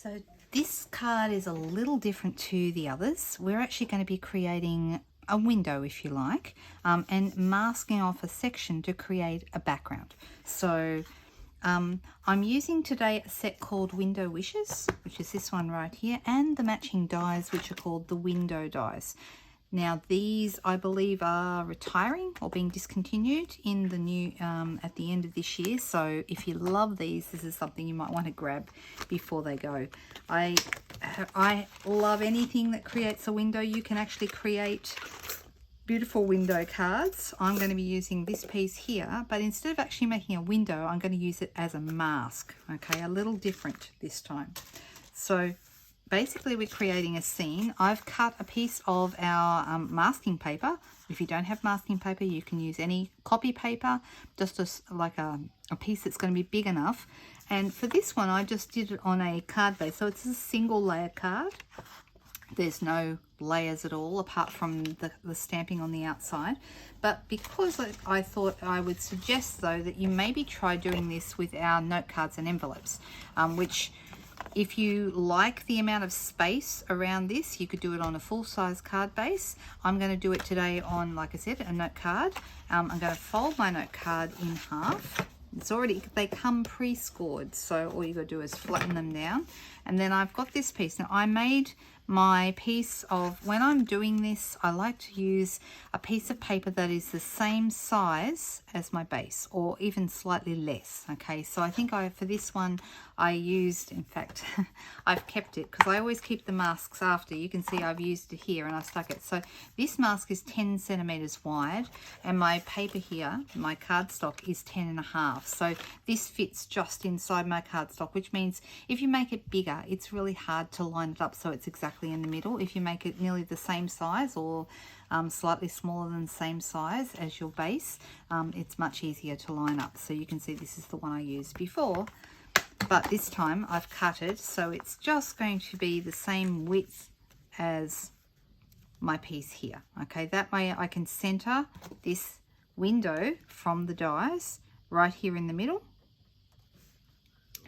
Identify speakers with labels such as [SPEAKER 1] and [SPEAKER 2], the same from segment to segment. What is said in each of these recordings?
[SPEAKER 1] So this card is a little different to the others. We're actually going to be creating a window, if you like, and masking off a section to create a background. So I'm using today a set called Window Wishes, which is this one right here, and the matching dies, which are called the window dies. Now these, I believe, are retiring or being discontinued in the new at the end of this year. So if you love these, this is something you might want to grab before they go. I love anything that creates a window. You can actually create beautiful window cards. I'm going to be using this piece here, but instead of actually making a window, I'm going to use it as a mask. Okay, a little different this time. So basically we're creating a scene. I've cut a piece of our masking paper. If you don't have masking paper, you can use any copy paper, just like a piece that's going to be big enough. And for this one, I just did it on a card base. So it's a single layer card. There's no layers at all apart from the stamping on the outside. But because I thought I would suggest though that you maybe try doing this with our note cards and envelopes, which if you like the amount of space around this, you could do it on a full-size card base. I'm going to do it today on, like I said, a note card. I'm going to fold my note card in half. It's already, they come pre-scored, so all you got to do is flatten them down. And then I've got this piece. Now I made my piece of, when I'm doing this, I like to use a piece of paper that is the same size as my base, or even slightly less. Okay, so I think for this one I used, in fact I've kept it because I always keep the masks after. You can see I've used it here and I stuck it. So this mask is 10 centimeters wide, and my paper here, my cardstock, is 10.5. So this fits just inside my cardstock, which means if you make it bigger, it's really hard to line it up so it's exactly in the middle. If you make it nearly the same size or slightly smaller than the same size as your base, it's much easier to line up. So you can see this is the one I used before, but this time I've cut it so it's just going to be the same width as my piece here. Okay, that way I can center this window from the dies right here in the middle,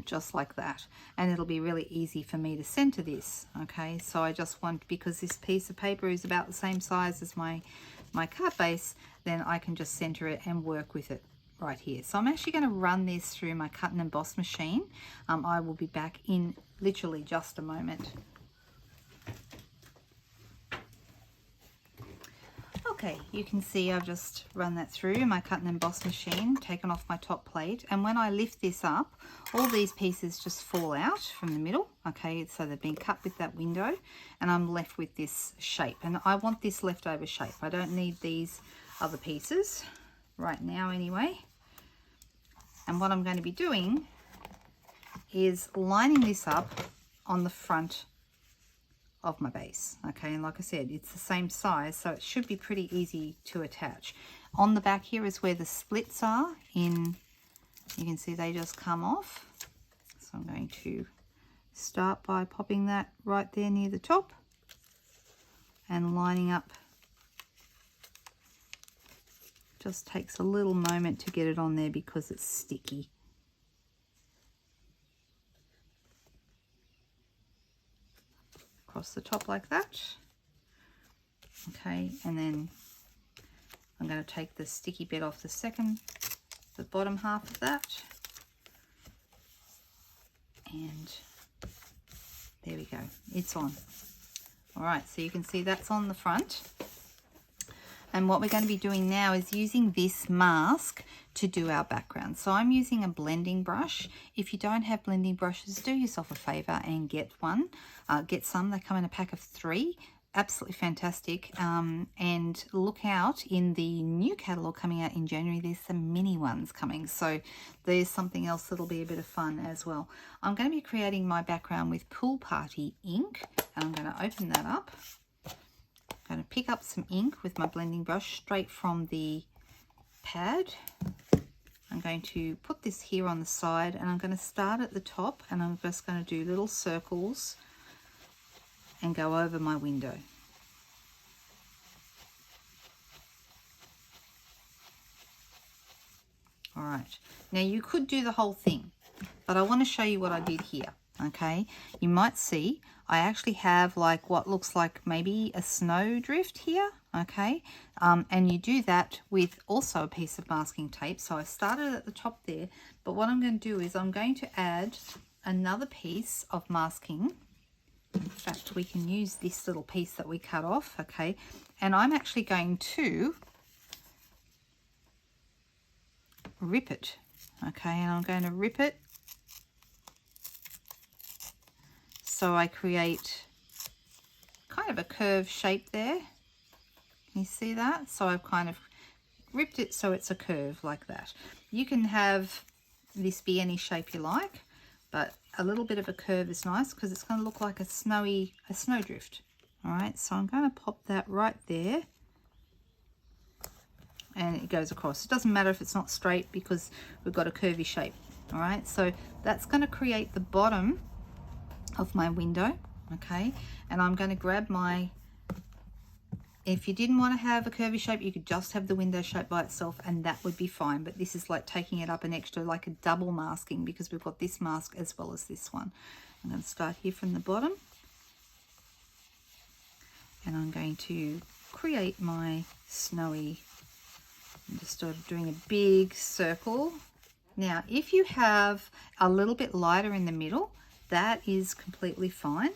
[SPEAKER 1] just like that, and it'll be really easy for me to center this. Okay, so I just want, because this piece of paper is about the same size as my card base, then I can just center it and work with it right here. So I'm actually going to run this through my cut and emboss machine. I will be back in literally just a moment. Okay, you can see I've just run that through my cut and emboss machine, taken off my top plate, and when I lift this up, all these pieces just fall out from the middle. Okay, so they've been cut with that window, and I'm left with this shape, and I want this leftover shape. I don't need these other pieces right now anyway. And what I'm going to be doing is lining this up on the front of my base. Okay, and like I said, it's the same size, so it should be pretty easy to attach. On the back here is where the splits are in, you can see they just come off. So I'm going to start by popping that right there near the top and lining up. Just takes a little moment to get it on there because it's sticky. Across the top like that. Okay, and then I'm going to take the sticky bit off the bottom half of that, and there we go, it's on. All right, so you can see that's on the front. And what we're going to be doing now is using this mask to do our background. So I'm using a blending brush. If you don't have blending brushes, do yourself a favor and get one. Get some. They come in a pack of 3. Absolutely fantastic. And look out, in the new catalogue coming out in January, there's some mini ones coming. So there's something else that'll be a bit of fun as well. I'm going to be creating my background with Pool Party ink. And I'm going to open that up. I'm going to pick up some ink with my blending brush straight from the pad. I'm going to put this here on the side, and I'm going to start at the top, and I'm just going to do little circles and go over my window. All right, now you could do the whole thing, but I want to show you what I did here. okay, you might see I actually have like what looks like maybe a snowdrift here, okay, and you do that with also a piece of masking tape. So I started at the top there, but what I'm going to do is I'm going to add another piece of masking. In fact, we can use this little piece that we cut off, okay, and I'm actually going to rip it, okay, and I'm going to rip it so I create kind of a curved shape there. Can you see that? So I've kind of ripped it so it's a curve like that. You can have this be any shape you like, but a little bit of a curve is nice because it's going to look like a snowdrift. All right, so I'm going to pop that right there, and it goes across. It doesn't matter if it's not straight because we've got a curvy shape. All right, so that's going to create the bottom of my window, okay, and I'm going to grab my, if you didn't want to have a curvy shape, you could just have the window shape by itself and that would be fine, but this is like taking it up an extra, like a double masking, because we've got this mask as well as this one. I'm going to start here from the bottom, and I'm going to create my snowy, I'm just sort of doing a big circle. Now if you have a little bit lighter in the middle, that is completely fine.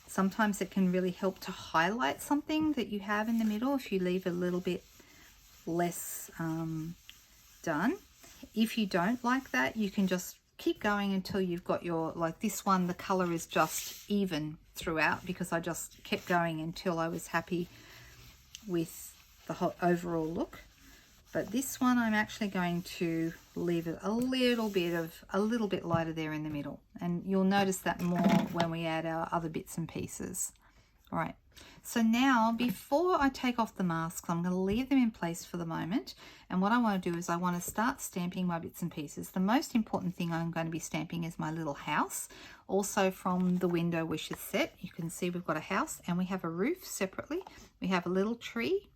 [SPEAKER 1] Sometimes it can really help to highlight something that you have in the middle if you leave a little bit less done. If you don't like that, you can just keep going until you've got your, like this one, the color is just even throughout because I just kept going until I was happy with the whole overall look. But this one I'm actually going to leave it a little bit lighter there in the middle, and you'll notice that more when we add our other bits and pieces. All right, so now before I take off the masks, I'm going to leave them in place for the moment, and what I want to do is I want to start stamping my bits and pieces. The most important thing I'm going to be stamping is my little house, also from the window wishes set. You can see we've got a house and we have a roof separately. We have a little tree,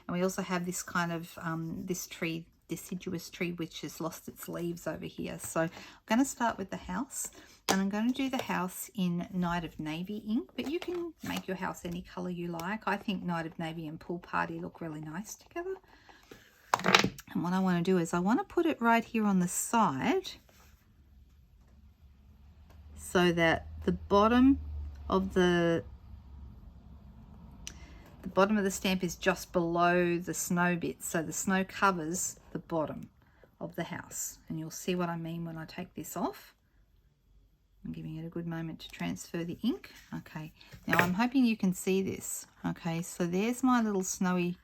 [SPEAKER 1] and we also have this kind of this tree, deciduous tree, which has lost its leaves over here. So I'm going to start with the house, and I'm going to do the house in Night of Navy ink, but you can make your house any color you like. I think Night of Navy and Pool Party look really nice together. And what I want to do is I want to put it right here on the side so that the bottom of the stamp is just below the snow bit, so the snow covers the bottom of the house, and you'll see what I mean when I take this off. I'm giving it a good moment to transfer the ink. Okay, now I'm hoping you can see this. Okay, so there's my little snowy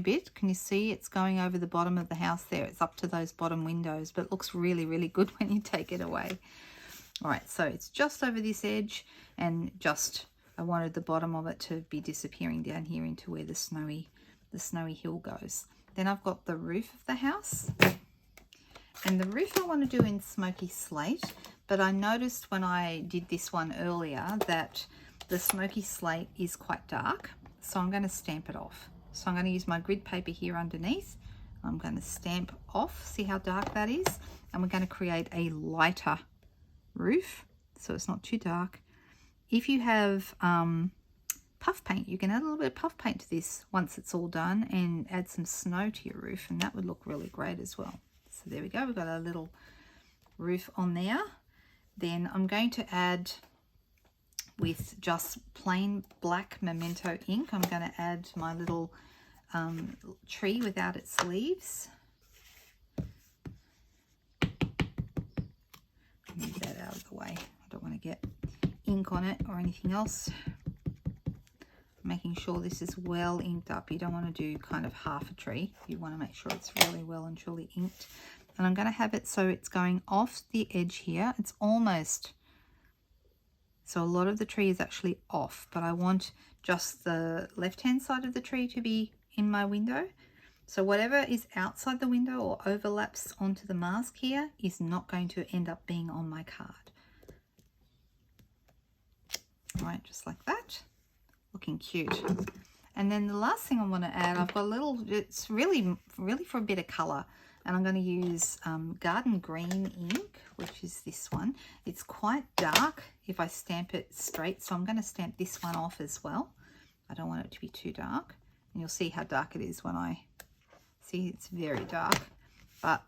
[SPEAKER 1] bit. Can you see it's going over the bottom of the house there? It's up to those bottom windows, but it looks really, really good when you take it away. All right, so it's just over this edge, and just I wanted the bottom of it to be disappearing down here into where the snowy hill goes. Then I've got the roof of the house, and the roof I want to do in smoky slate, but I noticed when I did this one earlier that the smoky slate is quite dark, so I'm going to stamp it off. So I'm going to use my grid paper here underneath. I'm going to stamp off, see how dark that is, and we're going to create a lighter roof so it's not too dark. If you have puff paint, you can add a little bit of puff paint to this once it's all done and add some snow to your roof, and that would look really great as well. So there we go, we've got a little roof on there. Then I'm going to add, with just plain black Memento ink, I'm going to add my little tree without its leaves. Move that out of the way. I don't want to get ink on it or anything else. Making sure this is well inked up. You don't want to do kind of half a tree. You want to make sure it's really well and truly inked. And I'm going to have it so it's going off the edge here. It's almost, so a lot of the tree is actually off, but I want just the left-hand side of the tree to be in my window. So whatever is outside the window or overlaps onto the mask here is not going to end up being on my card. All right, just like that. Looking cute. And then the last thing I want to add, I've got a little, it's really for a bit of color. And I'm going to use Garden Green ink, which is this one. It's quite dark if I stamp it straight, so I'm going to stamp this one off as well. I don't want it to be too dark. And you'll see how dark it is when I see it's very dark. But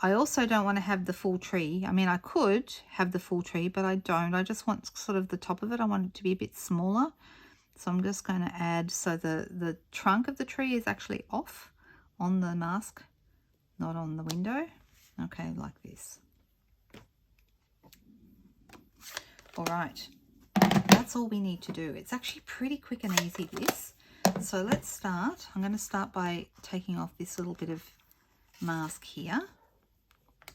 [SPEAKER 1] I also don't want to have the full tree. I mean, I could have the full tree, but I don't. I just want sort of the top of it. I want it to be a bit smaller. So I'm just going to add, so the trunk of the tree is actually off on the mask, not on the window. Okay, like this. All right, that's all we need to do. It's actually pretty quick and easy, this. So let's start. I'm going to start by taking off this little bit of mask here.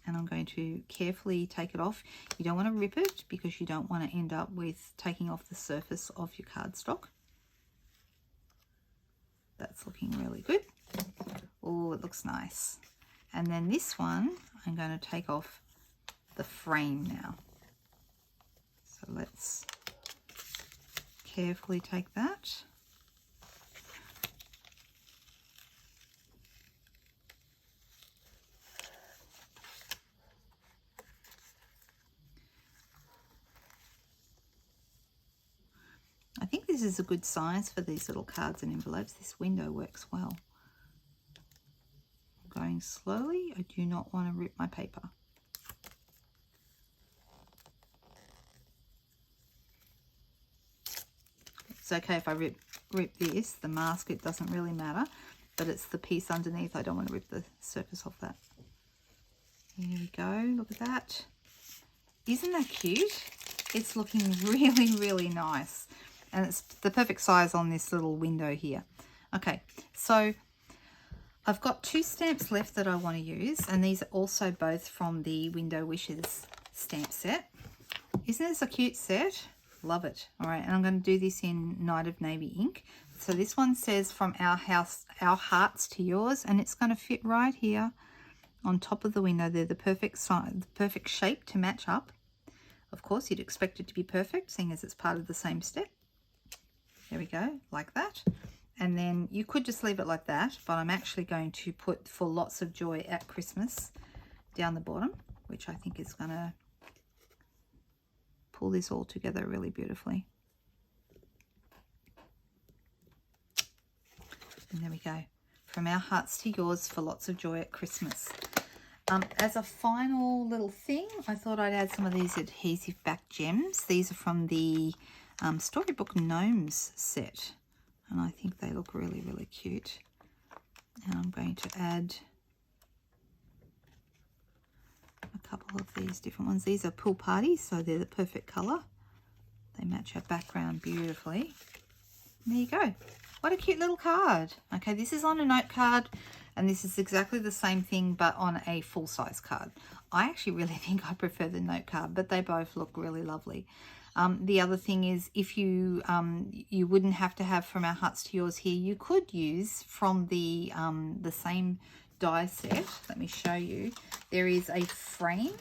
[SPEAKER 1] And I'm going to carefully take it off. You don't want to rip it because you don't want to end up with taking off the surface of your cardstock. That's looking really good. Oh, it looks nice. And then this one, I'm going to take off the frame now. So let's carefully take that. I think this is a good size for these little cards and envelopes. This window works well. I'm going slowly. I do not want to rip my paper. It's okay if I rip this, the mask, it doesn't really matter, but it's the piece underneath. I don't want to rip the surface off that. Here we go. Look at that. Isn't that cute? It's looking really, really nice. And it's the perfect size on this little window here. Okay, so I've got 2 stamps left that I want to use, and these are also both from the Window Wishes stamp set. Isn't this a cute set? Love it. All right, and I'm going to do this in Night of Navy ink. So this one says from our hearts to yours, and it's going to fit right here on top of the window. They're the perfect size, the perfect shape to match up. Of course, you'd expect it to be perfect, seeing as it's part of the same step. There we go, like that. And then you could just leave it like that, but I'm actually going to put For Lots of Joy at Christmas down the bottom, which I think is going to pull this all together really beautifully. And there we go. From our hearts to yours, For Lots of Joy at Christmas. As a final little thing, I thought I'd add some of these adhesive back gems. These are from the Storybook Gnomes set, and I think they look really, really cute. And I'm going to add a couple of these different ones. These are Pool Party, so they're the perfect colour. They match our background beautifully. And there you go. What a cute little card. Okay, this is on a note card, and this is exactly the same thing, but on a full-size card. I actually really think I prefer the note card, but they both look really lovely. The other thing is, if you you wouldn't have to have From Our Hearts to Yours here, you could use from the same die set. Let me show you. There is a frame,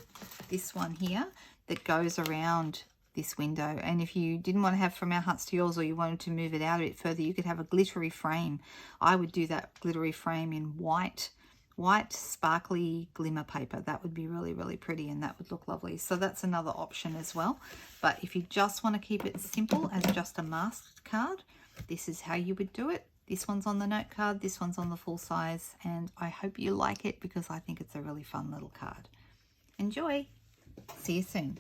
[SPEAKER 1] this one here, that goes around this window, and if you didn't want to have From Our Hearts to Yours, or you wanted to move it out a bit further, you could have a glittery frame. I would do that glittery frame in white sparkly glimmer paper. That would be really, really pretty, and that would look lovely. So that's another option as well. But if you just want to keep it simple as just a masked card, this is how you would do it. This one's on the note card, this one's on the full size, and I hope you like it because I think it's a really fun little card. Enjoy. See you soon.